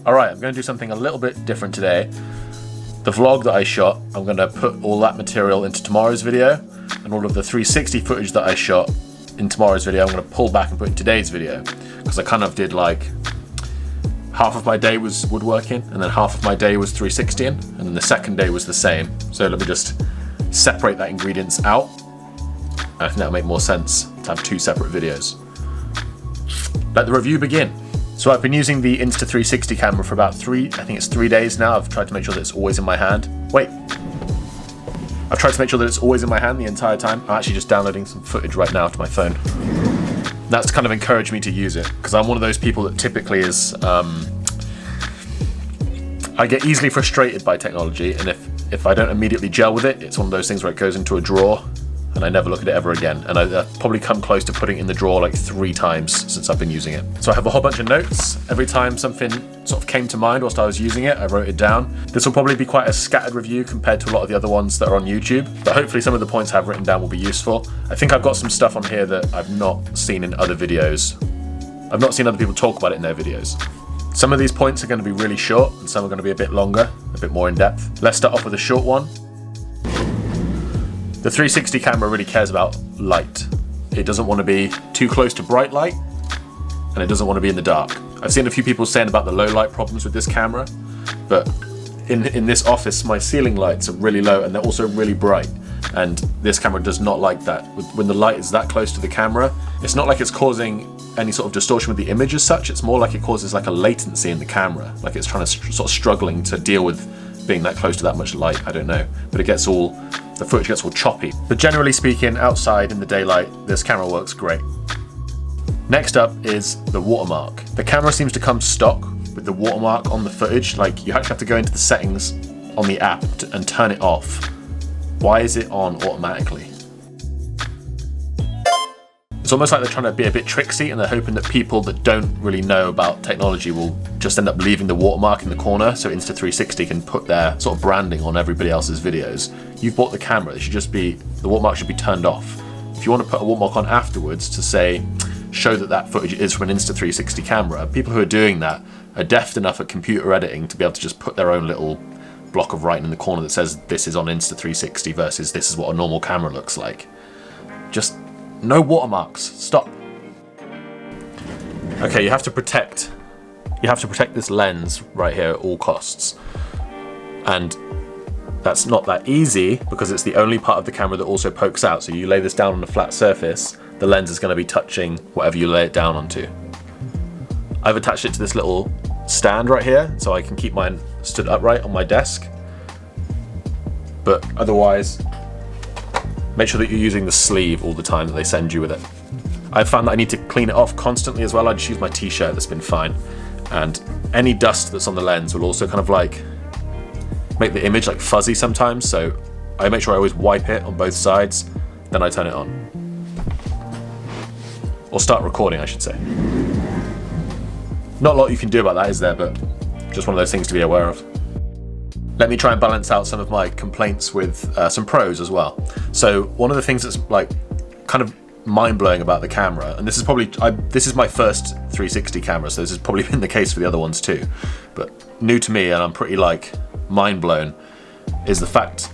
Alright, I'm going to do something a little bit different today. The vlog that I shot, I'm going to put all that material into tomorrow's video, and all of the 360 footage that I shot in tomorrow's video, I'm going to pull back and put in today's video. Because I kind of did like, half of my day was woodworking, and then half of my day was 360ing, and then the second day was the same. So let me just separate that ingredients out. I think that'll make more sense to have two separate videos. Let the review begin. So I've been using the Insta360 camera for about 3 days now. I've tried to make sure that it's always in my hand. I've tried to make sure that it's always in my hand the entire time. I'm actually just downloading some footage right now to my phone. That's kind of encouraged me to use it, because I'm one of those people that typically is, I get easily frustrated by technology, and if I don't immediately gel with it, it's one of those things where it goes into a drawer, and I never look at it ever again. And I've probably come close to putting it in the drawer like 3 times since I've been using it. So I have a whole bunch of notes. Every time something sort of came to mind whilst I was using it, I wrote it down. This will probably be quite a scattered review compared to a lot of the other ones that are on YouTube, but hopefully some of the points I've written down will be useful. I think I've got some stuff on here that I've not seen in other videos. I've not seen other people talk about it in their videos. Some of these points are going to be really short, and some are going to be a bit longer, a bit more in depth. Let's start off with a short one. The 360 camera really cares about light. It doesn't want to be too close to bright light, and it doesn't want to be in the dark. I've seen a few people saying about the low light problems with this camera, but in this office, my ceiling lights are really low and they're also really bright, and this camera does not like that. When the light is that close to the camera, it's not like it's causing any sort of distortion with the image as such. It's more like it causes like a latency in the camera, like it's trying to sort of struggling to deal with being that close to that much light. I don't know, but the footage gets all choppy. But generally speaking, outside in the daylight, this camera works great. Next up is the watermark. The camera seems to come stock with the watermark on the footage. Like, you actually have to go into the settings on the app and turn it off. Why is it on automatically? It's almost like they're trying to be a bit tricksy, and they're hoping that people that don't really know about technology will just end up leaving the watermark in the corner so Insta360 can put their sort of branding on everybody else's videos. You've bought the camera, the watermark should be turned off. If you want to put a watermark on afterwards to show that footage is from an Insta360 camera, people who are doing that are deft enough at computer editing to be able to just put their own little block of writing in the corner that says this is on Insta360 versus this is what a normal camera looks like. Just no watermarks. Stop. Okay, you have to protect this lens right here at all costs. And that's not that easy because it's the only part of the camera that also pokes out. So you lay this down on a flat surface, the lens is going to be touching whatever you lay it down onto. I've attached it to this little stand right here so I can keep mine stood upright on my desk. But otherwise, make sure that you're using the sleeve all the time that they send you with it. I've found that I need to clean it off constantly as well. I just use my t-shirt, that's been fine. And any dust that's on the lens will also kind of like make the image like fuzzy sometimes, so I make sure I always wipe it on both sides, then I turn it on. Or start recording, I should say. Not a lot you can do about that, is there, but just one of those things to be aware of. Let me try and balance out some of my complaints with some pros as well. So one of the things that's like kind of mind-blowing about the camera, and this is my first 360 camera, so this has probably been the case for the other ones too, but new to me, and I'm pretty like mind-blown, is the fact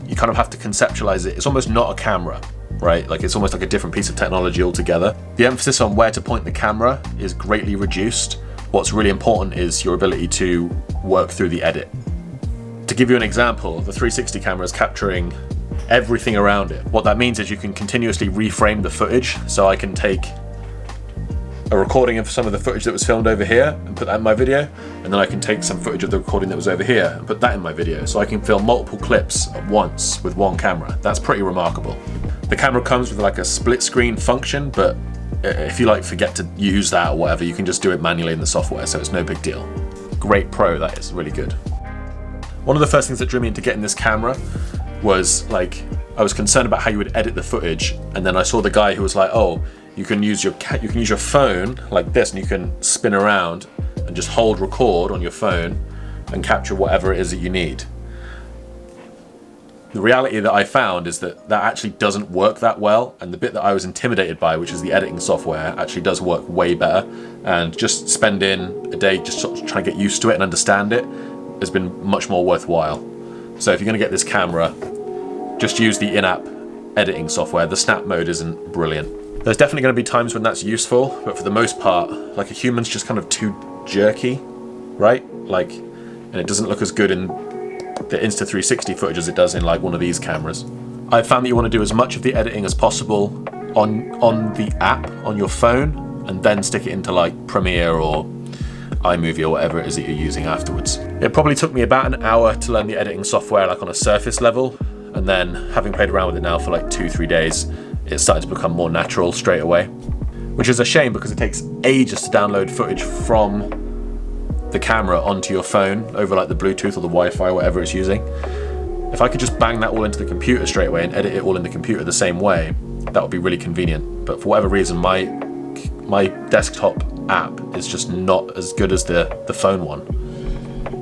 you kind of have to conceptualize it. It's almost not a camera, right? Like, it's almost like a different piece of technology altogether. The emphasis on where to point the camera is greatly reduced. What's really important is your ability to work through the edit. To give you an example, the 360 camera is capturing everything around it. What that means is you can continuously reframe the footage, so I can take a recording of some of the footage that was filmed over here and put that in my video, and then I can take some footage of the recording that was over here and put that in my video, so I can film multiple clips at once with one camera. That's pretty remarkable. The camera comes with like a split screen function, but if you like forget to use that or whatever, you can just do it manually in the software, so it's no big deal. Great pro, that is really good. One of the first things that drew me into getting this camera was like, I was concerned about how you would edit the footage, and then I saw the guy who was like, oh, you can use your phone like this, and you can spin around and just hold record on your phone and capture whatever it is that you need. The reality that I found is that that actually doesn't work that well, and the bit that I was intimidated by, which is the editing software, actually does work way better. And just spending a day just sort of trying to get used to it and understand it has been much more worthwhile. So if you're going to get this camera, just use the in-app editing software. The snap mode isn't brilliant. There's definitely going to be times when that's useful, but for the most part, like, a human's just kind of too jerky, right? Like, and it doesn't look as good in the Insta360 footage as it does in like one of these cameras. I found that you want to do as much of the editing as possible on the app on your phone, and then stick it into like Premiere or iMovie or whatever it is that you're using afterwards. It probably took me about an hour to learn the editing software, like on a surface level, and then having played around with it now for like 2-3 days, it's starting to become more natural straight away, which is a shame because it takes ages to download footage from the camera onto your phone over like the Bluetooth or the Wi-Fi or whatever it's using. If I could just bang that all into the computer straight away and edit it all in the computer the same way, that would be really convenient. But for whatever reason, my desktop app is just not as good as the phone one.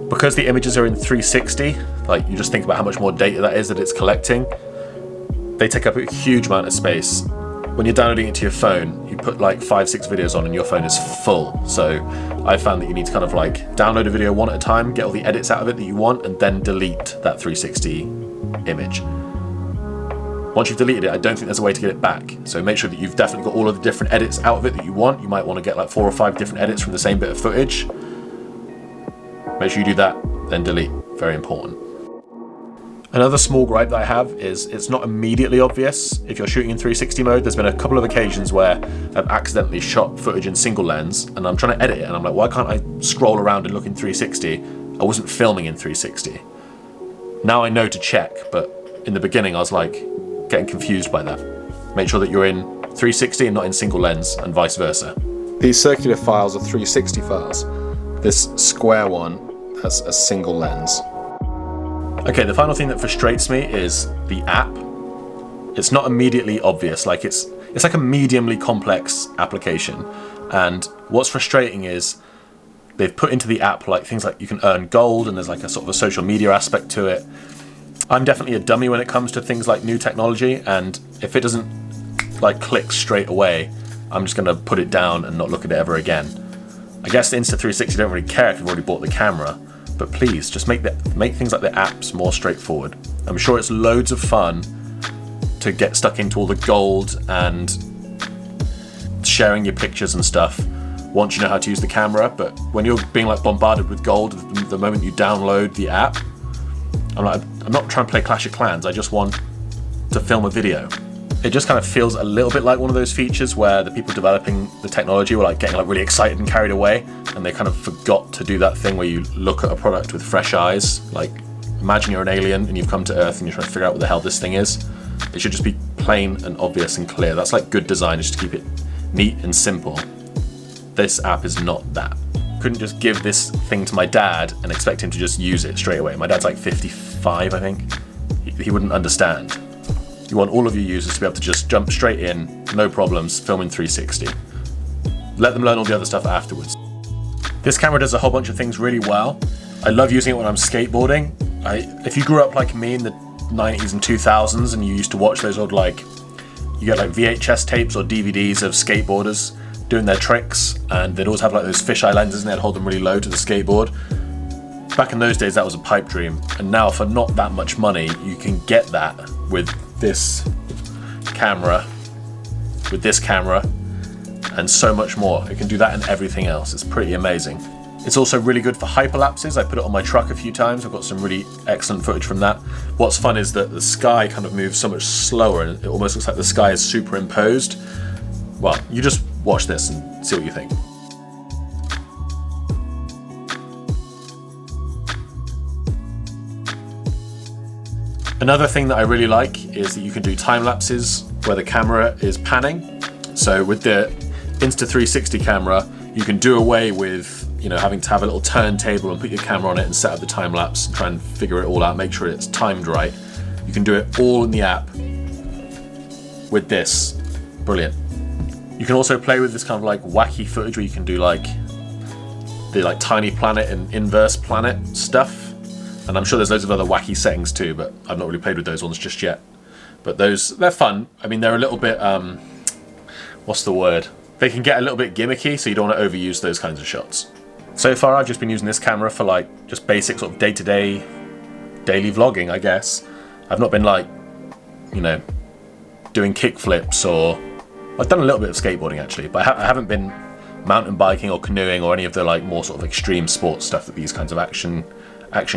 Because the images are in 360, like, you just think about how much more data that is that it's collecting. They take up a huge amount of space. When you're downloading it to your phone, you put like 5-6 videos on and your phone is full. So I found that you need to kind of like download a video one at a time, get all the edits out of it that you want, and then delete that 360 image. Once you've deleted it, I don't think there's a way to get it back. So make sure that you've definitely got all of the different edits out of it that you want. You might want to get like 4 or 5 different edits from the same bit of footage. Make sure you do that, then delete. Very important. Another small gripe that I have is it's not immediately obvious if you're shooting in 360 mode. There's been a couple of occasions where I've accidentally shot footage in single lens and I'm trying to edit it and I'm like, why can't I scroll around and look in 360? I wasn't filming in 360. Now I know to check, but in the beginning I was like getting confused by that. Make sure that you're in 360 and not in single lens, and vice versa. These circular files are 360 files. This square one has a single lens. Okay, the final thing that frustrates me is the app. It's not immediately obvious, like it's like a mediumly complex application. And what's frustrating is they've put into the app like things like you can earn gold and there's like a sort of a social media aspect to it. I'm definitely a dummy when it comes to things like new technology, and if it doesn't like click straight away, I'm just gonna put it down and not look at it ever again. I guess the Insta360 don't really care if you've already bought the camera, but please just make things like the apps more straightforward. I'm sure it's loads of fun to get stuck into all the gold and sharing your pictures and stuff once you know how to use the camera, but when you're being like bombarded with gold the moment you download the app, I'm not trying to play Clash of Clans, I just want to film a video. It just kind of feels a little bit like one of those features where the people developing the technology were like getting like really excited and carried away, and they kind of forgot to do that thing where you look at a product with fresh eyes. Like, imagine you're an alien and you've come to Earth and you're trying to figure out what the hell this thing is. It should just be plain and obvious and clear. That's like good design, is just to keep it neat and simple. This app is not that. Couldn't just give this thing to my dad and expect him to just use it straight away. My dad's like 55, I think. He wouldn't understand. You want all of your users to be able to just jump straight in, no problems, film in 360. Let them learn all the other stuff afterwards. This camera does a whole bunch of things really well. I love using it when I'm skateboarding. If you grew up like me in the 90s and 2000s and you used to watch those old you get like VHS tapes or DVDs of skateboarders doing their tricks, and they'd always have like those fisheye lenses and they'd hold them really low to the skateboard. Back in those days that was a pipe dream, and now for not that much money you can get that with this camera, and so much more. It can do that and everything else. It's pretty amazing. It's also really good for hyperlapses. I put it on my truck a few times. I've got some really excellent footage from that. What's fun is that the sky kind of moves so much slower and it almost looks like the sky is superimposed. Well, you just watch this and see what you think. Another thing that I really like is that you can do time lapses where the camera is panning. So with the Insta360 camera, you can do away with having to have a little turntable and put your camera on it and set up the time lapse and try and figure it all out, make sure it's timed right. You can do it all in the app with this. Brilliant. You can also play with this kind of like wacky footage where you can do like the tiny planet and inverse planet stuff. And I'm sure there's loads of other wacky settings too, but I've not really played with those ones just yet. But those, they're fun. I mean, they're a little bit, what's the word? They can get a little bit gimmicky, so you don't want to overuse those kinds of shots. So far, I've just been using this camera for like just basic sort of day-to-day, daily vlogging, I guess. I've not been like, you know, doing kick flips, or I've done a little bit of skateboarding actually, but I haven't been mountain biking or canoeing or any of the like more sort of extreme sports stuff that these kinds of action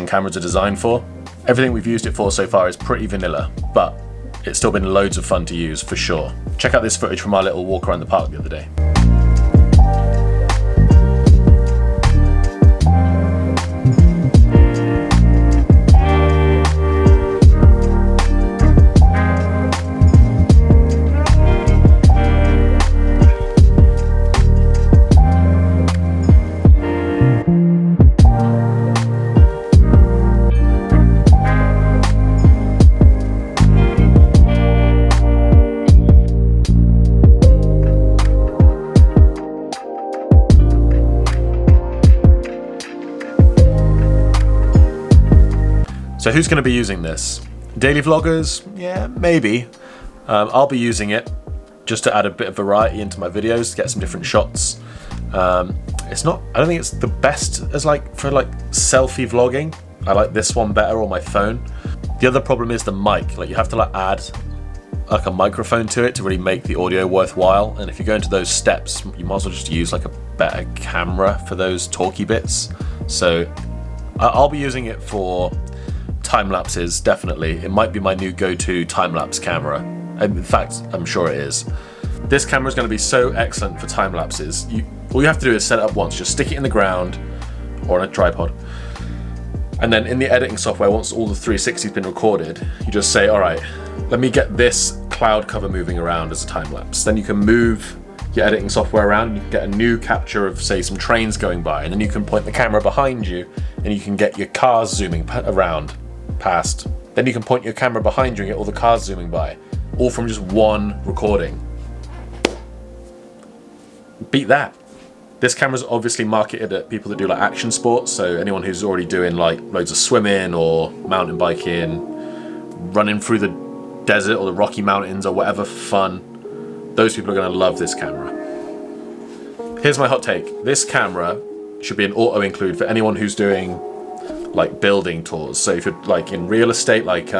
cameras are designed for. Everything we've used it for so far is pretty vanilla, but it's still been loads of fun to use for sure. Check out this footage from our little walk around the park the other day. So who's going to be using this? Daily vloggers? Yeah, maybe. I'll be using it just to add a bit of variety into my videos, to get some different shots. It's not, I don't think it's the best as like for like selfie vlogging. I like this one better on my phone. The other problem is the mic. Like you have to like add like a microphone to it to really make the audio worthwhile. And if you go into those steps, you might as well just use like a better camera for those talky bits. So I'll be using it for time lapses, definitely. It might be my new go-to time-lapse camera. In fact, I'm sure it is. This camera is going to be so excellent for time lapses. All you have to do is set it up once, just stick it in the ground or on a tripod. And then in the editing software, once all the 360 has been recorded, you just say, all right, let me get this cloud cover moving around as a time lapse. Then you can move your editing software around and you can get a new capture of, say, some trains going by. And then you can point the camera behind you and you can get your cars zooming around past. Then you can point your camera behind you and get all the cars zooming by, all from just one recording. Beat that. This camera's obviously marketed at people that do like action sports, so anyone who's already doing like loads of swimming or mountain biking, running through the desert or the Rocky Mountains or whatever fun, those people are going to love this camera. Here's my hot take. This camera should be an auto include for anyone who's doing like building tours. So if you're like in real estate, like if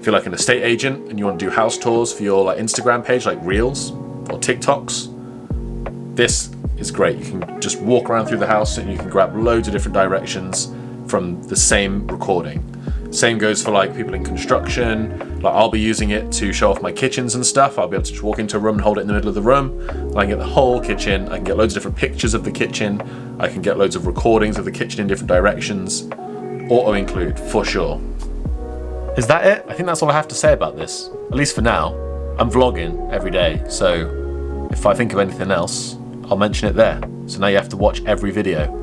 you're like an estate agent and you want to do house tours for your like Instagram page, like Reels or TikToks, this is great. You can just walk around through the house and you can grab loads of different directions from the same recording. Same goes for like people in construction. Like I'll be using it to show off my kitchens and stuff. I'll be able to just walk into a room and hold it in the middle of the room. I can get the whole kitchen. I can get loads of different pictures of the kitchen. I can get loads of recordings of the kitchen in different directions. Auto include, for sure. Is that it? I think that's all I have to say about this. At least for now. I'm vlogging every day, so if I think of anything else, I'll mention it there. So now you have to watch every video.